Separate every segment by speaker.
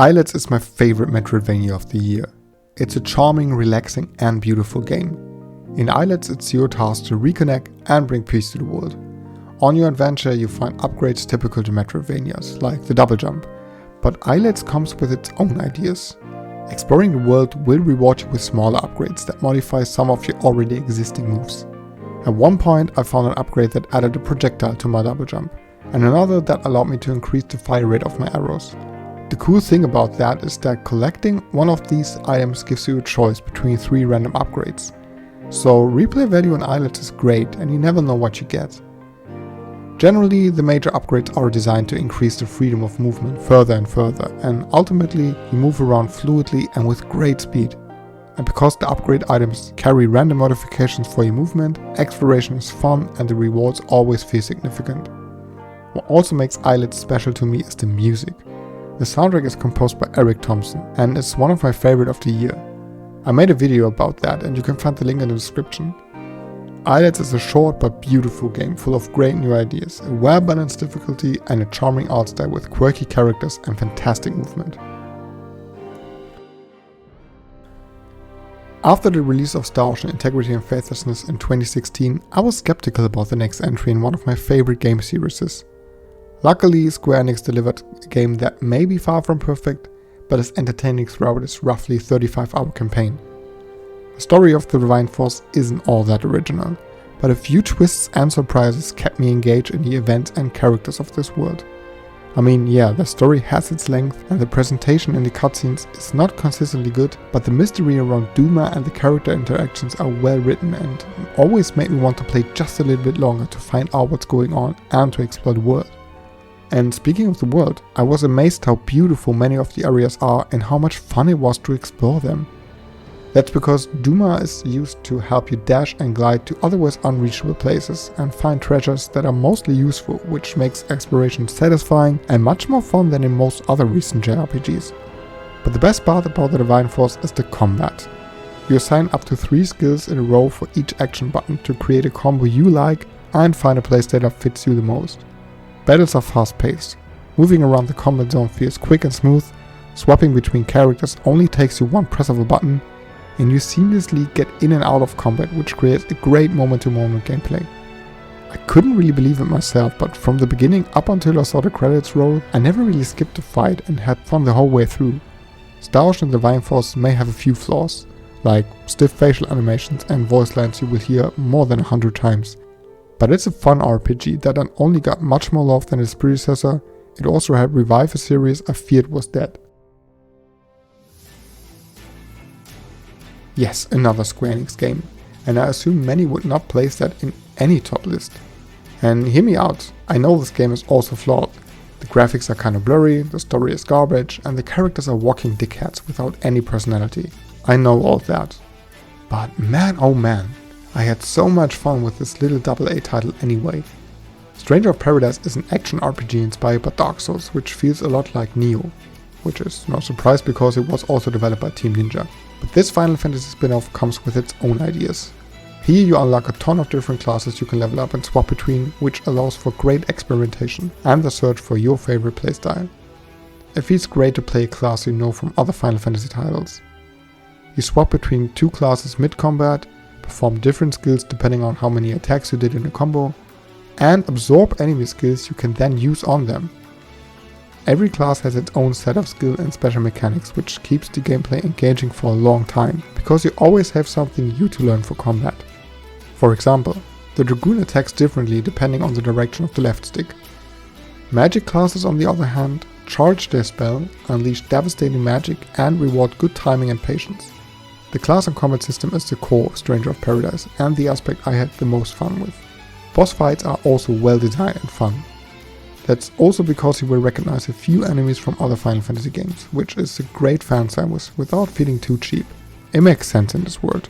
Speaker 1: Islets is my favorite Metroidvania of the year. It's a charming, relaxing and beautiful game. In Islets it's your task to reconnect and bring peace to the world. On your adventure you find upgrades typical to Metroidvanias, like the double jump, but Islets comes with its own ideas. Exploring the world will reward you with smaller upgrades that modify some of your already existing moves. At one point I found an upgrade that added a projectile to my double jump, and another that allowed me to increase the fire rate of my arrows. The cool thing about that is that collecting one of these items gives you a choice between 3 random upgrades. So replay value in Islets is great and you never know what you get. Generally, the major upgrades are designed to increase the freedom of movement further and further, and ultimately you move around fluidly and with great speed. And because the upgrade items carry random modifications for your movement, exploration is fun and the rewards always feel significant. What also makes Islets special to me is the music. The soundtrack is composed by Eric Thompson and is one of my favorite of the year. I made a video about that and you can find the link in the description. Islets is a short but beautiful game full of great new ideas, a well-balanced difficulty and a charming art style with quirky characters and fantastic movement. After the release of Star Ocean Integrity and Faithlessness in 2016, I was skeptical about the next entry in one of my favorite game series. Luckily, Square Enix delivered a game that may be far from perfect, but is entertaining throughout its roughly 35-hour campaign. The story of the Divine Force isn't all that original, but a few twists and surprises kept me engaged in the events and characters of this world. I mean, yeah, the story has its length and the presentation in the cutscenes is not consistently good, but the mystery around Duma and the character interactions are well written and always make me want to play just a little bit longer to find out what's going on and to explore the world. And speaking of the world, I was amazed how beautiful many of the areas are and how much fun it was to explore them. That's because Duma is used to help you dash and glide to otherwise unreachable places and find treasures that are mostly useful, which makes exploration satisfying and much more fun than in most other recent JRPGs. But the best part about the Divine Force is the combat. You assign up to 3 skills in a row for each action button to create a combo you like and find a playstyle that fits you the most. Battles are fast-paced. Moving around the combat zone feels quick and smooth, swapping between characters only takes you one press of a button, and you seamlessly get in and out of combat, which creates a great moment-to-moment gameplay. I couldn't really believe it myself, but from the beginning up until I saw the credits roll, I never really skipped a fight and had fun the whole way through. Star Ocean Divine Force may have a few flaws, like stiff facial animations and voice lines you will hear more than 100 times. But it's a fun RPG that not only got much more love than its predecessor, it also helped revive a series I feared was dead. Yes, another Square Enix game, and I assume many would not place that in any top list. And hear me out, I know this game is also flawed. The graphics are kinda blurry, the story is garbage, and the characters are walking dickheads without any personality. I know all that. But man oh man, I had so much fun with this little AA title anyway. Stranger of Paradise is an action RPG inspired by Dark Souls, which feels a lot like Nioh, which is no surprise because it was also developed by Team Ninja. But this Final Fantasy spin-off comes with its own ideas. Here you unlock a ton of different classes you can level up and swap between, which allows for great experimentation and the search for your favorite playstyle. It feels great to play a class you know from other Final Fantasy titles. You swap between 2 classes mid-combat, perform different skills depending on how many attacks you did in a combo, and absorb enemy skills you can then use on them. Every class has its own set of skill and special mechanics, which keeps the gameplay engaging for a long time, because you always have something new to learn for combat. For example, the Dragoon attacks differently depending on the direction of the left stick. Magic classes on the other hand, charge their spell, unleash devastating magic and reward good timing and patience. The class and combat system is the core of Stranger of Paradise and the aspect I had the most fun with. Boss fights are also well designed and fun. That's also because you will recognize a few enemies from other Final Fantasy games, which is a great fan service without feeling too cheap. It makes sense in this world.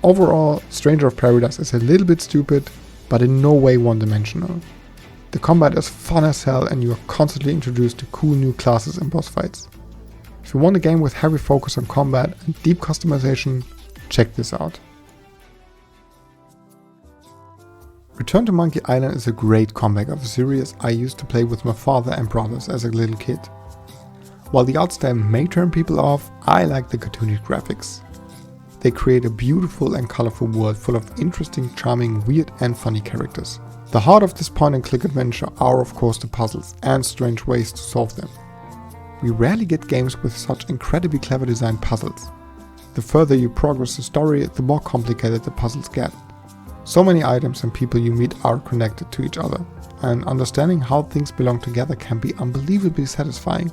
Speaker 1: Overall, Stranger of Paradise is a little bit stupid, but in no way one-dimensional. The combat is fun as hell and you are constantly introduced to cool new classes and boss fights. If you want a game with heavy focus on combat and deep customization, check this out. Return to Monkey Island is a great comeback of a series I used to play with my father and brothers as a little kid. While the art style may turn people off, I like the cartoony graphics. They create a beautiful and colorful world full of interesting, charming, weird and funny characters. The heart of this point-and-click adventure are of course the puzzles and strange ways to solve them. We rarely get games with such incredibly clever designed puzzles. The further you progress the story, the more complicated the puzzles get. So many items and people you meet are connected to each other, and understanding how things belong together can be unbelievably satisfying.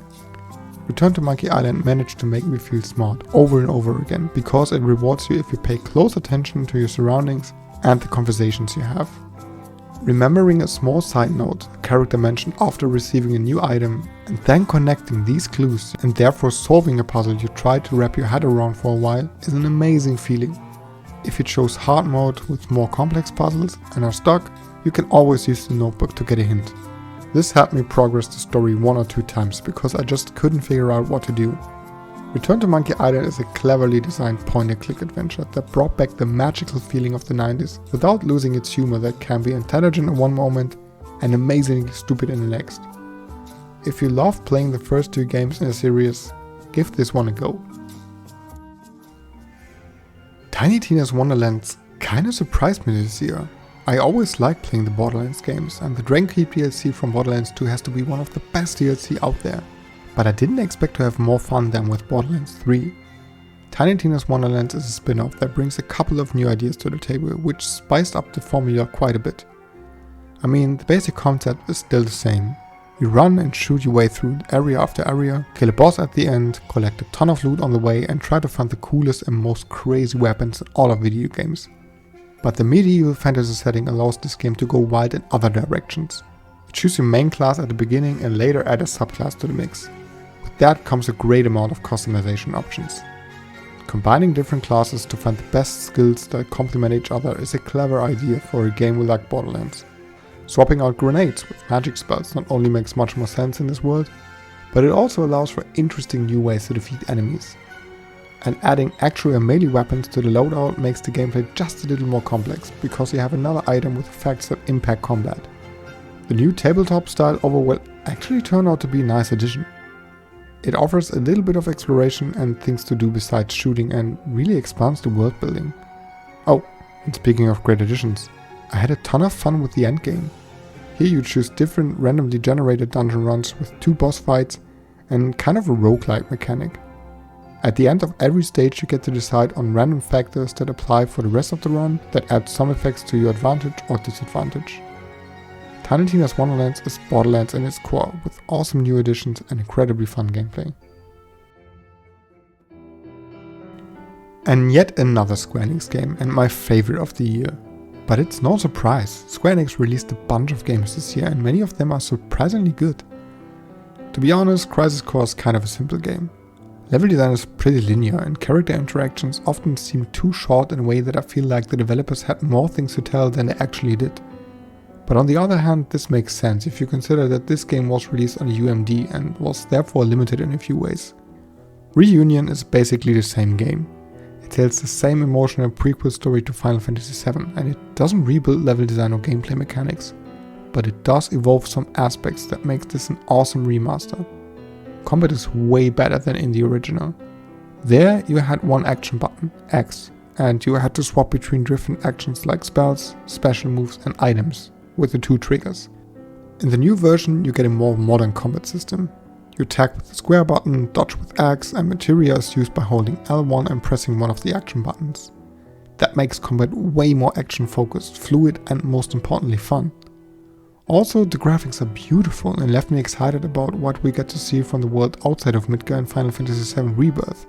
Speaker 1: Return to Monkey Island managed to make me feel smart over and over again, because it rewards you if you pay close attention to your surroundings and the conversations you have. Remembering a small side note a character mentioned after receiving a new item, and then connecting these clues and therefore solving a puzzle you tried to wrap your head around for a while is an amazing feeling. If you chose hard mode with more complex puzzles and are stuck, you can always use the notebook to get a hint. This helped me progress the story 1 or 2 times because I just couldn't figure out what to do. Return to Monkey Island is a cleverly designed point-and-click adventure that brought back the magical feeling of the 90s without losing its humor that can be intelligent in one moment and amazingly stupid in the next. If you love playing the first 2 games in a series, give this one a go. Tiny Tina's Wonderlands kinda surprised me this year. I always liked playing the Borderlands games, and the Dragon Keep DLC from Borderlands 2 has to be one of the best DLC out there. But I didn't expect to have more fun than with Borderlands 3. Tiny Tina's Wonderlands is a spin-off that brings a couple of new ideas to the table, which spiced up the formula quite a bit. I mean, the basic concept is still the same. You run and shoot your way through area after area, kill a boss at the end, collect a ton of loot on the way and try to find the coolest and most crazy weapons in all of video games. But the medieval fantasy setting allows this game to go wild in other directions. You choose your main class at the beginning and later add a subclass to the mix. With that comes a great amount of customization options. Combining different classes to find the best skills that complement each other is a clever idea for a game like Borderlands. Swapping out grenades with magic spells not only makes much more sense in this world, but it also allows for interesting new ways to defeat enemies. And adding actual melee weapons to the loadout makes the gameplay just a little more complex, because you have another item with effects that impact combat. The new tabletop style overworld actually turned out to be a nice addition. It offers a little bit of exploration and things to do besides shooting and really expands the world building. Oh, and speaking of great additions, I had a ton of fun with the endgame. Here you choose different randomly generated dungeon runs with 2 boss fights and kind of a roguelike mechanic. At the end of every stage you get to decide on random factors that apply for the rest of the run that add some effects to your advantage or disadvantage. Tiny Tina's Wonderlands is Borderlands in its core, with awesome new additions and incredibly fun gameplay. And yet another Square Enix game, and my favorite of the year. But it's no surprise, Square Enix released a bunch of games this year and many of them are surprisingly good. To be honest, Crisis Core is kind of a simple game. Level design is pretty linear and character interactions often seem too short in a way that I feel like the developers had more things to tell than they actually did. But on the other hand, this makes sense if you consider that this game was released on a UMD and was therefore limited in a few ways. Reunion is basically the same game. It tells the same emotional prequel story to Final Fantasy VII, and it doesn't rebuild level design or gameplay mechanics, but it does evolve some aspects that makes this an awesome remaster. Combat is way better than in the original. There you had one action button, X, and you had to swap between different actions like spells, special moves and items with the 2 triggers. In the new version you get a more modern combat system. You attack with the square button, dodge with X, and materia is used by holding L1 and pressing one of the action buttons. That makes combat way more action focused, fluid and most importantly fun. Also, the graphics are beautiful and left me excited about what we get to see from the world outside of Midgar and Final Fantasy VII Rebirth.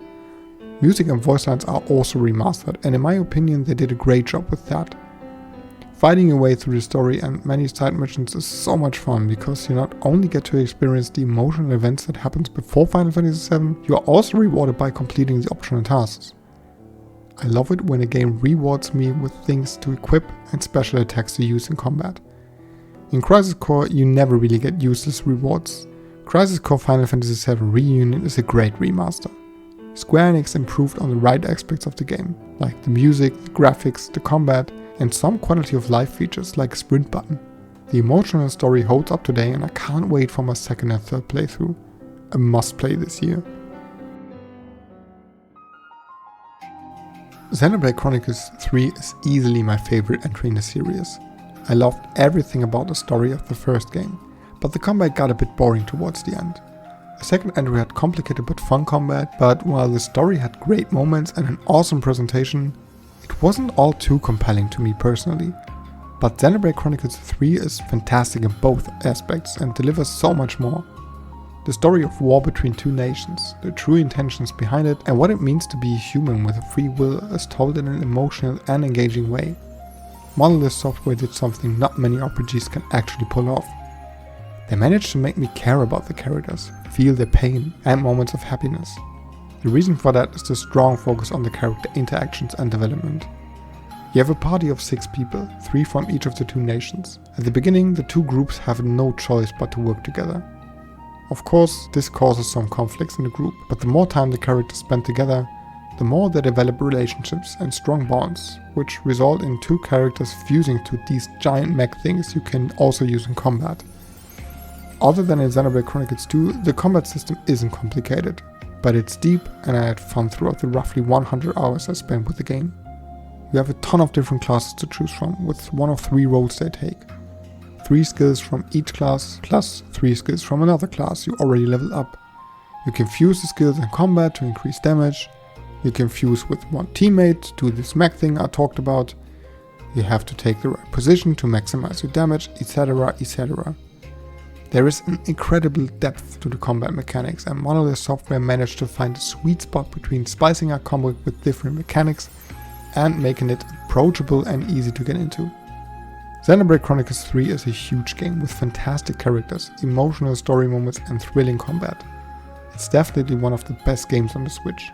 Speaker 1: Music and voice lines are also remastered, and in my opinion they did a great job with that. Fighting your way through the story and many side missions is so much fun because you not only get to experience the emotional events that happens before Final Fantasy VII, you are also rewarded by completing the optional tasks. I love it when a game rewards me with things to equip and special attacks to use in combat. In Crisis Core you never really get useless rewards. Crisis Core Final Fantasy VII Reunion is a great remaster. Square Enix improved on the right aspects of the game, like the music, the graphics, the combat, and some quality of life features like a sprint button. The emotional story holds up today and I can't wait for my second and third playthrough. a must-play this year. Xenoblade Chronicles 3 is easily my favorite entry in the series. I loved everything about the story of the first game, but the combat got a bit boring towards the end. The second entry had complicated but fun combat, but while the story had great moments and an awesome presentation, it wasn't all too compelling to me personally. But Xenoblade Chronicles 3 is fantastic in both aspects and delivers so much more. The story of war between two nations, the true intentions behind it, and what it means to be a human with a free will is told in an emotional and engaging way. Monolith Software did something not many RPGs can actually pull off. They managed to make me care about the characters, feel their pain and moments of happiness. The reason for that is the strong focus on the character interactions and development. You have a party of 6 people, 3 from each of the 2 nations. At the beginning, the 2 groups have no choice but to work together. Of course, this causes some conflicts in the group, but the more time the characters spend together, the more they develop relationships and strong bonds, which result in 2 characters fusing to these giant mech things you can also use in combat. Other than in Xenoblade Chronicles 2, the combat system isn't complicated, but it's deep and I had fun throughout the roughly 100 hours I spent with the game. You have a ton of different classes to choose from, with one of 3 roles they take. 3 skills from each class, plus 3 skills from another class you already leveled up. You can fuse the skills in combat to increase damage. You can fuse with one teammate to do this mech thing I talked about. You have to take the right position to maximize your damage, etc, etc. There is an incredible depth to the combat mechanics, and Monolith Software managed to find a sweet spot between spicing our combat with different mechanics and making it approachable and easy to get into. Xenoblade Chronicles 3 is a huge game with fantastic characters, emotional story moments and thrilling combat. It's definitely one of the best games on the Switch.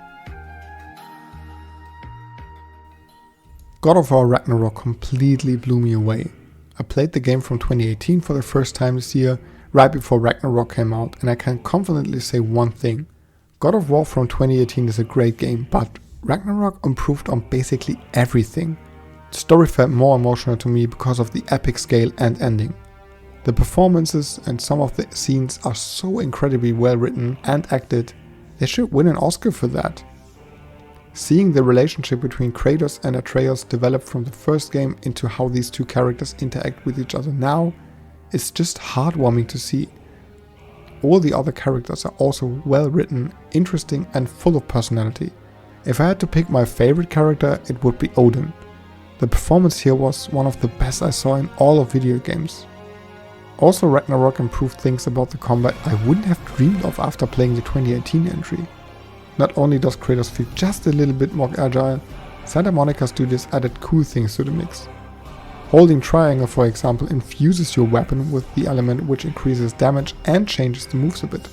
Speaker 1: God of War Ragnarok completely blew me away. I played the game from 2018 for the first time this year, right before Ragnarok came out, and I can confidently say one thing. God of War from 2018 is a great game, but Ragnarok improved on basically everything. The story felt more emotional to me because of the epic scale and ending. The performances and some of the scenes are so incredibly well written and acted, they should win an Oscar for that. Seeing the relationship between Kratos and Atreus develop from the first game into how these 2 characters interact with each other now is just heartwarming to see. All the other characters are also well written, interesting and full of personality. If I had to pick my favorite character, it would be Odin. The performance here was one of the best I saw in all of video games. Also, Ragnarok improved things about the combat I wouldn't have dreamed of after playing the 2018 entry. Not only does Kratos feel just a little bit more agile, Santa Monica Studios added cool things to the mix. Holding triangle, for example, infuses your weapon with the element which increases damage and changes the moves a bit.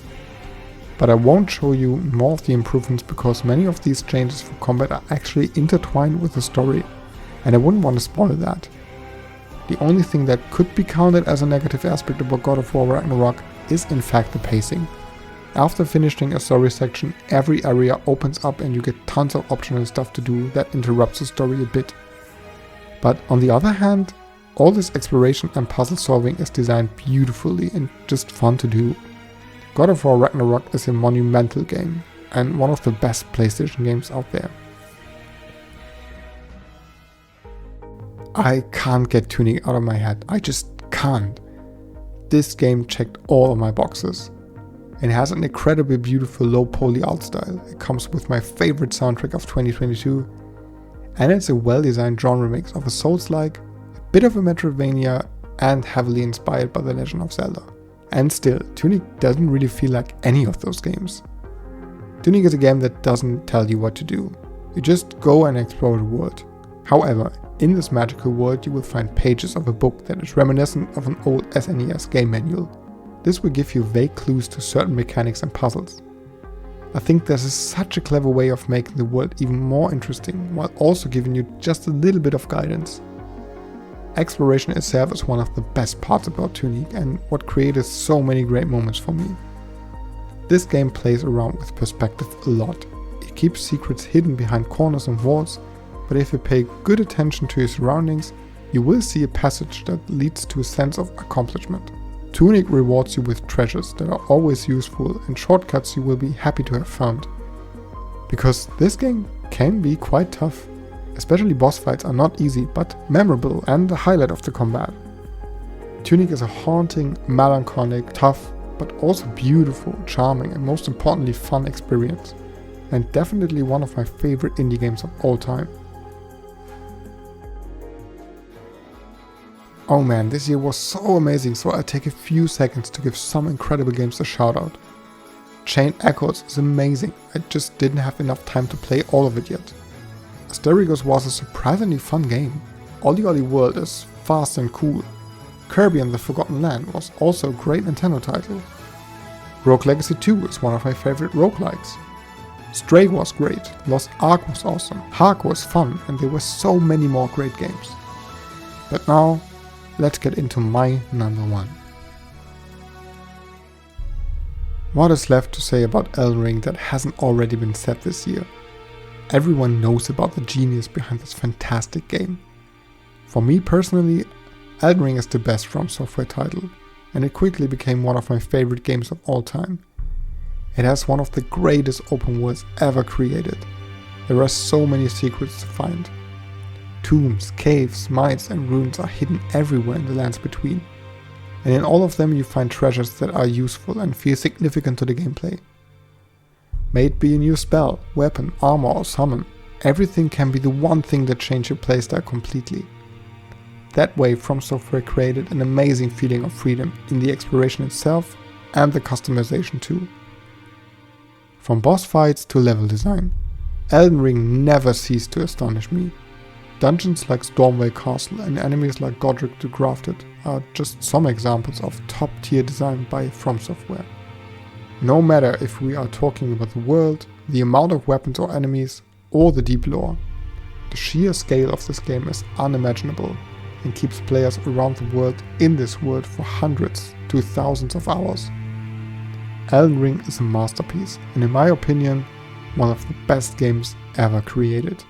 Speaker 1: But I won't show you more of the improvements because many of these changes for combat are actually intertwined with the story, and I wouldn't want to spoil that. The only thing that could be counted as a negative aspect about God of War Ragnarok is in fact the pacing. After finishing a story section, every area opens up and you get tons of optional stuff to do that interrupts the story a bit. But on the other hand, all this exploration and puzzle solving is designed beautifully and just fun to do. God of War Ragnarok is a monumental game and one of the best PlayStation games out there. I can't get Tunic out of my head, I just can't. This game checked all of my boxes. It has an incredibly beautiful low poly art style, it comes with my favorite soundtrack of 2022, and it's a well-designed genre mix of a Souls-like, a bit of a Metroidvania, and heavily inspired by The Legend of Zelda. And still, Tunic doesn't really feel like any of those games. Tunic is a game that doesn't tell you what to do, you just go and explore the world. However, in this magical world you will find pages of a book that is reminiscent of an old SNES game manual. This will give you vague clues to certain mechanics and puzzles. I think this is such a clever way of making the world even more interesting, while also giving you just a little bit of guidance. Exploration itself is one of the best parts about Tunic and what created so many great moments for me. This game plays around with perspective a lot. It keeps secrets hidden behind corners and walls, but if you pay good attention to your surroundings, you will see a passage that leads to a sense of accomplishment. Tunic rewards you with treasures that are always useful and shortcuts you will be happy to have found. Because this game can be quite tough. Especially boss fights are not easy but memorable and the highlight of the combat. Tunic is a haunting, melancholic, tough, but also beautiful, charming and most importantly fun experience. And definitely one of my favorite indie games of all time. Oh man, this year was so amazing, so I'll take a few seconds to give some incredible games a shout out. Chain Echoes is amazing, I just didn't have enough time to play all of it yet. Asterigos was a surprisingly fun game. Ollie Ollie World is fast and cool. Kirby and the Forgotten Land was also a great Nintendo title. Rogue Legacy 2 is one of my favorite roguelikes. Stray was great, Lost Ark was awesome, Hark was fun, and there were so many more great games. But now, let's get into my number one. What is left to say about Elden Ring that hasn't already been said this year? Everyone knows about the genius behind this fantastic game. For me personally, Elden Ring is the best From Software title, and it quickly became one of my favorite games of all time. It has one of the greatest open worlds ever created. There are so many secrets to find. Tombs, caves, mines and ruins are hidden everywhere in the lands between. And in all of them you find treasures that are useful and feel significant to the gameplay. May it be a new spell, weapon, armor or summon, everything can be the one thing that changes your playstyle completely. That way From Software created an amazing feeling of freedom in the exploration itself and the customization too. From boss fights to level design, Elden Ring never ceased to astonish me. Dungeons like Stormway Castle and enemies like Godric the Grafted are just some examples of top tier design by From Software. No matter if we are talking about the world, the amount of weapons or enemies, or the deep lore, the sheer scale of this game is unimaginable and keeps players around the world in this world for hundreds to thousands of hours. Elden Ring is a masterpiece and in my opinion, one of the best games ever created.